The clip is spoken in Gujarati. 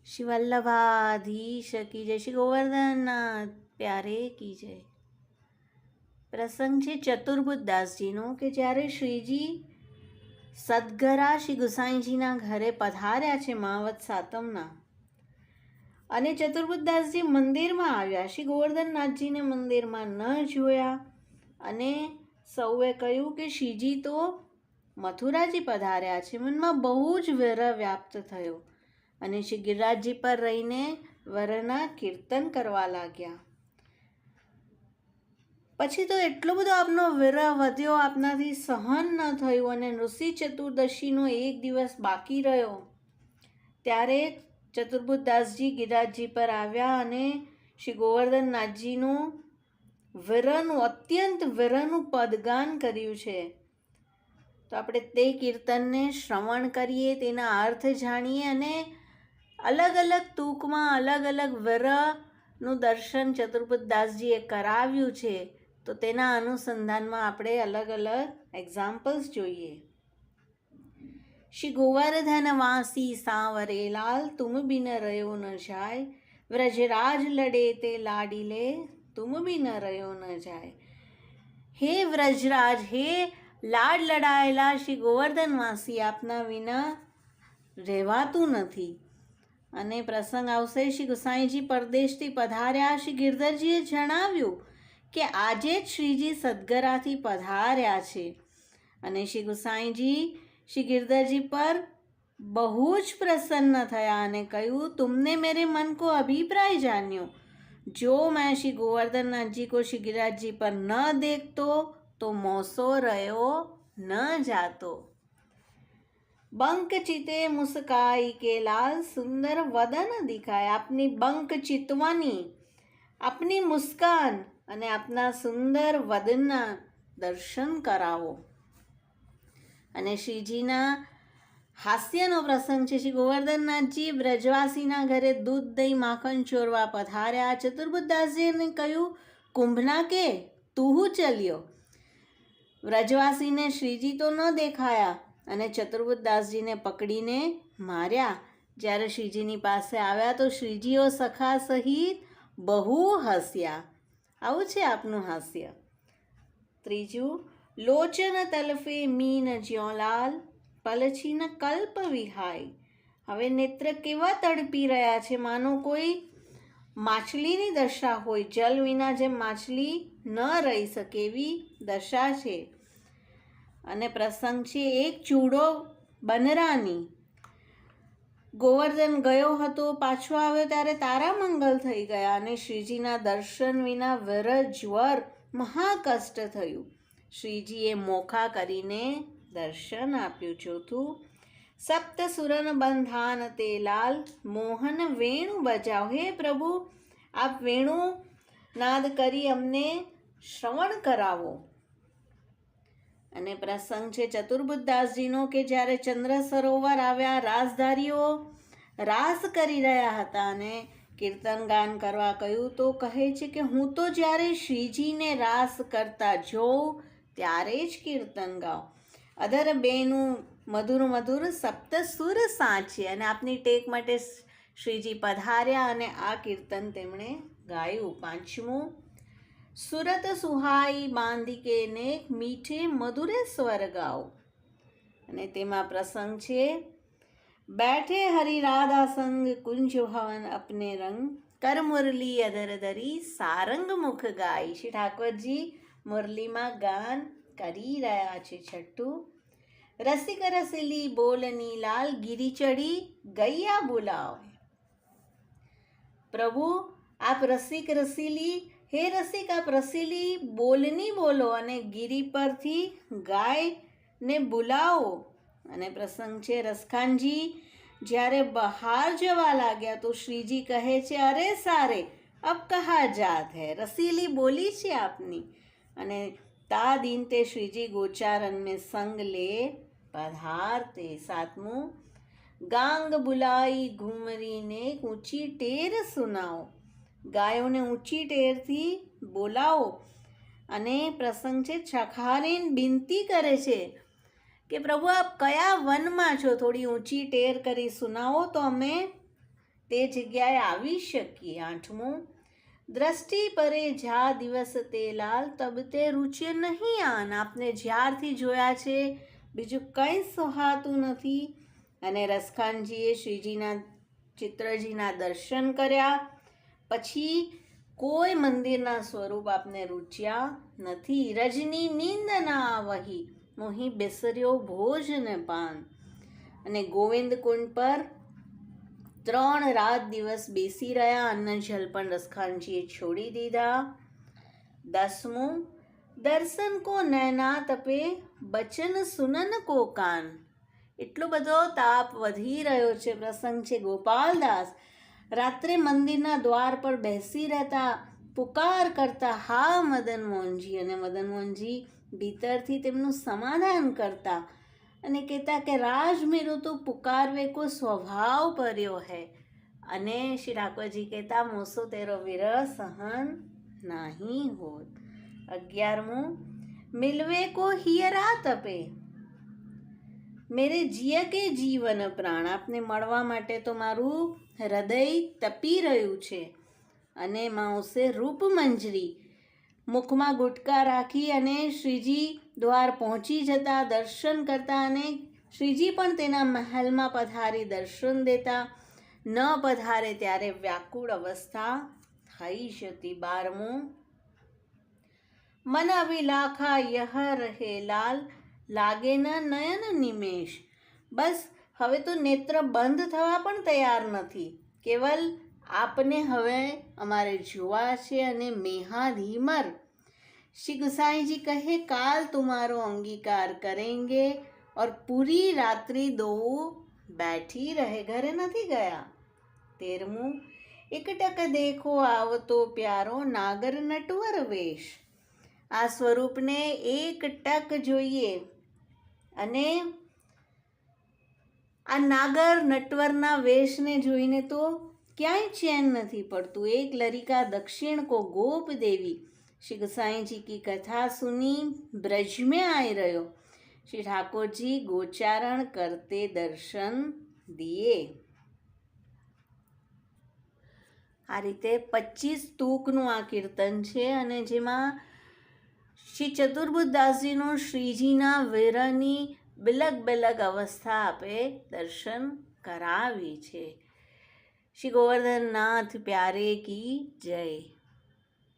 श्री वल्लभाधीश की जय, श्री गोवर्धननाथ प्यारे की जय। પ્રસંગ છે ચતુર્બુદ્ધદાસજીનો કે જ્યારે શ્રીજી સદગરા શ્રી ગુસાઈજીના ઘરે પધાર્યા છે મહાવત સાતમના, અને ચતુર્બુદ્ધદાસજી મંદિરમાં આવ્યા, શ્રી ગોવર્ધનનાથજીને મંદિરમાં ન જોયા, અને સૌએ કહ્યું કે શ્રીજી તો મથુરાજી પધાર્યા છે. મનમાં બહુ જ વિરહ વ્યાપ્ત થયો અને શ્રી ગિરિરાજજી પર રહીને વરના કીર્તન કરવા લાગ્યા. પછી તો એટલો બધો આપનો વિરહ વધ્યો, આપનાથી સહન ન થયું, અને ઋષિ ચતુર્દશીનો એક દિવસ બાકી રહ્યો. ત્યારે ચતુર્બુદ્ધદાસજી ગિરિરાજજી પર આવ્યા અને શ્રી ગોવર્ધનનાથજીનું અત્યંત વિરહનું પદગાન કર્યું છે. તો આપણે તે કીર્તનને શ્રવણ કરીએ, તેના અર્થ જાણીએ, અને અલગ અલગ ટૂંકમાં અલગ અલગ વિરહનું દર્શન ચતુર્બુદ્ધદાસજીએ કરાવ્યું છે. તો તેના અનુસંધાનમાં આપણે અલગ અલગ એક્ઝામ્પલ્સ જોઈએ. શ્રી ગોવર્ધનવાસી સાવરે લાલ, તુમ બિન રહ્યો ન જાય, વ્રજરાજ લડે તે લાડીલે, તુમ બિન રહ્યો ન જાય. હે વ્રજરાજ, હે લાડ લડાયેલા શ્રી ગોવર્ધનવાસી, આપના વિના રહેવાતું નથી. અને પ્રસંગ આવશે, શ્રી ગુસાઈજી પરદેશથી પધાર્યા. શ્રી ગિરધરજીએ જણાવ્યું કે આજે જ શ્રીજી સદગરાથી પધાર્યા છે. અને શ્રી ગુસાઈજી શ્રી ગિરધરજી પર બહુ જ પ્રસન્ન થયા અને કહ્યું, तुमने मेरे मन को अभिप्राय जान्यो, जो मैं श्री गोवर्धननाथ जी को श्री गिरिराज जी पर न देखतो तो मोसो रहो न जातो. બંક ચિતે મુસ્કાઈ કે લાલ, સુંદર વદન દિખાય. આપની બંક ચિતવાની, આપની મુસ્કાન અને આપના સુંદર વદનના દર્શન કરાવો. અને શ્રીજીના હાસ્યનો પ્રસંગ છે. શ્રી ગોવર્ધનનાથજી બ્રજવાસીના ઘરે દૂધ દહીં માખણ ચોરવા પધાર્યા. ચતુર્બુદ્ધદાસજીને કહ્યું, કુંભના કે તું ચલ્યો. વ્રજવાસીને શ્રીજી તો ન દેખાયા અને ચતુર્બુદ્ધદાસજીને પકડીને માર્યા. જ્યારે શ્રીજીની પાસે આવ્યા તો શ્રીજીઓ સખા સહિત બહુ હસ્યા. આવું છે આપનું હાસ્ય. ત્રીજું, લોચન તલફે મીન જ્યોલાલ, પલછીન કલ્પ વિહાય. હવે નેત્ર કેવા તડપી રહ્યા છે, માનો કોઈ માછલીની દશા હોય. જલ વિના જેમ માછલી ન રહી શકે એવી દશા છે. અને પ્રસંગ છે એક ચૂડો બનરાની. ગોવર્ધન ગયો હતો, પાછો આવ્યો ત્યારે તારામંગલ થઈ ગયા, અને શ્રીજીના દર્શન વિના વિરહ જ્વર મહાકષ્ટ થયું. શ્રીજીએ મોખા કરીને દર્શન આપ્યું. ચોથું, સપ્ત સુરન બંધાન તે લાલ, મોહન વેણુ બજાવ. હે પ્રભુ, આપ વેણુ નાદ કરી અમને શ્રવણ કરાવો. અને પ્રસંગ છે ચતુર્બુદ્ધદાસજીનો કે જ્યારે ચંદ્ર સરોવર આવ્યા, રાસધારીઓ રાસ કરી રહ્યા હતા અને કીર્તન ગાન કરવા કહ્યું તો કહે છે કે હું તો જ્યારે શ્રીજીને રાસ કરતા જોઉં ત્યારે જ કીર્તન ગાઉં. અધર બેનું મધુર મધુર સપ્ત સુર સાચે. અને આપની ટેક માટે શ્રીજી પધાર્યા અને આ કીર્તન તેમણે ગાયું. પાંચમું, સુરત સુહાઈ બાંધિકે નેક, મીઠે મધુરે સ્વર ગાઓ. અને તેમાં પ્રસંગ છે, બેઠે હરિ રાધા સંગ, કુંજ ભવન અપને રંગ, કર મુરલી અધર ધરી, સારંગ મુખ ગાય. શ્રી ઠાકોરજી મુરલીમાં ગાન કરી રહ્યા છે. છઠ્ઠું, રસિક રસીલી બોલની લાલ, ગીરી ચડી ગૈયા બોલાવ. પ્રભુ આપ રસિક રસીલી, હે રસિક આપ રસીલી બોલની બોલો અને ગિરી પરથી ગાયને બોલાવો. અને પ્રસંગ છે રસખાનજી જ્યારે બહાર જવા લાગ્યા તો શ્રીજી કહે છે, અરે સારે અબ કહા જાત હૈ. રસીલી બોલી છે આપની. અને તા દિન તે શ્રીજી ગોચારન મેં સંગ લે પધારતે. સાતમું, ગાંગ બુલાઈ ઘુમરીને, ઊંચી ટેર સુનાઓ. ગાયોને ઊંચી ટેરથી બોલાવો. અને પ્રસંગ છે છખારીને બિનતી કરે છે કે પ્રભુ આપ કયા વનમાં છો, થોડી ઊંચી ટેર કરી સુનાવો તો અમે તે જગ્યાએ આવી શકીએ. 8મું, દ્રષ્ટિ પરે જા દિવસ તે લાલ, તબ તે રૂચ્ય નહીં આન. આપને જ્યારથી જોયા છે બીજું કંઈ સોહાતું નથી. અને રસખાનજીએ શ્રીજીના ચિત્રજીના દર્શન કર્યા પછી કોઈ મંદિરના સ્વરૂપ આપને રૂચ્યા નથી. રજની નીંદ ના આવહી, મોહી બેસર્યો ભોજન પાન. અને ગોવિંદ કુંડ પર 3 રાત દિવસ બેસી રહ્યા. અન્ન જલ પણ રસખાનજીએ છોડી દીધા. 10મું, દર્શન કો નૈના તપે, બચન સુનન કો કાન. એટલો બધો તાપ વધી રહ્યો છે. પ્રસંગ છે ગોપાલદાસ રાત્રે મંદિરના દ્વાર પર બેસી રહેતા, પુકાર કરતા, હા મદન મોહનજી. અને મદન મોહનજી ભીતરથી તેમનું સમાધાન કરતા અને કહેતા કે રાજ મેરો તો પુકારવે કો સ્વભાવ पर्यो है. અને શ્રી ઠાકોરજી કહેતા મોસો તેરો વિરહ સહન નહીં હોત. 11મું, મિલવે કો હિયરા તપે, મેરે જીય કે જીવન પ્રાણ. આપને મળવા માટે તો મારું હૃદય તપી રહ્યું છે. અને માઉસે રૂપ મંજરી, મુખમાં ગુટકા રાખી અને શ્રીજી દ્વાર પહોંચી જતા, દર્શન કરતા અને શ્રીજી પણ તેના મહેલમાં પધારી દર્શન દેતા. ન પધારે ત્યારે વ્યાકુળ અવસ્થા થઈ જતી. 12મું, મન અભિલાખા યહ રહે લાલ, લાગે ન નયન નિમેશ. બસ હવે તો નેત્ર બંધ થવા પણ તૈયાર નથી. કેવલ આપને હવે અમારે જોવા છે. અને મેહાધીમર શ્રી ગુસાईजी કહે કાલ તુમારો અંગીકાર કરેંગે. और પૂરી રાત્રિ દો બેઠી રહે, ઘરે નથી ગયા. 13મું, એકટક દેખો આવતો પ્યારો, નાગર નટવર વેશ. આ સ્વરૂપને એક ટક જોઈએ અને આ નાગર નટવરના વેશને જોઈને તો ક્યાંય ચેન નથી પડતું. એક લરિકા દક્ષિણ કો ગોપ દેવી, श्री गोसाई जी की कथा सुनी ब्रज में आई रहो. श्री ठाकुर जी गोचारण करते दर्शन दिए. આ રીતે 25 તૂકનું આ કીર્તન છે અને જેમાં શ્રી ચતુર્બુદ્ધદાસજીનું શ્રીજીના વિરહની બિલગ બિલગ અવસ્થા આપે દર્શન કરાવી છે. શ્રી ગોવર્ધનનાથ પ્યારે કી જય.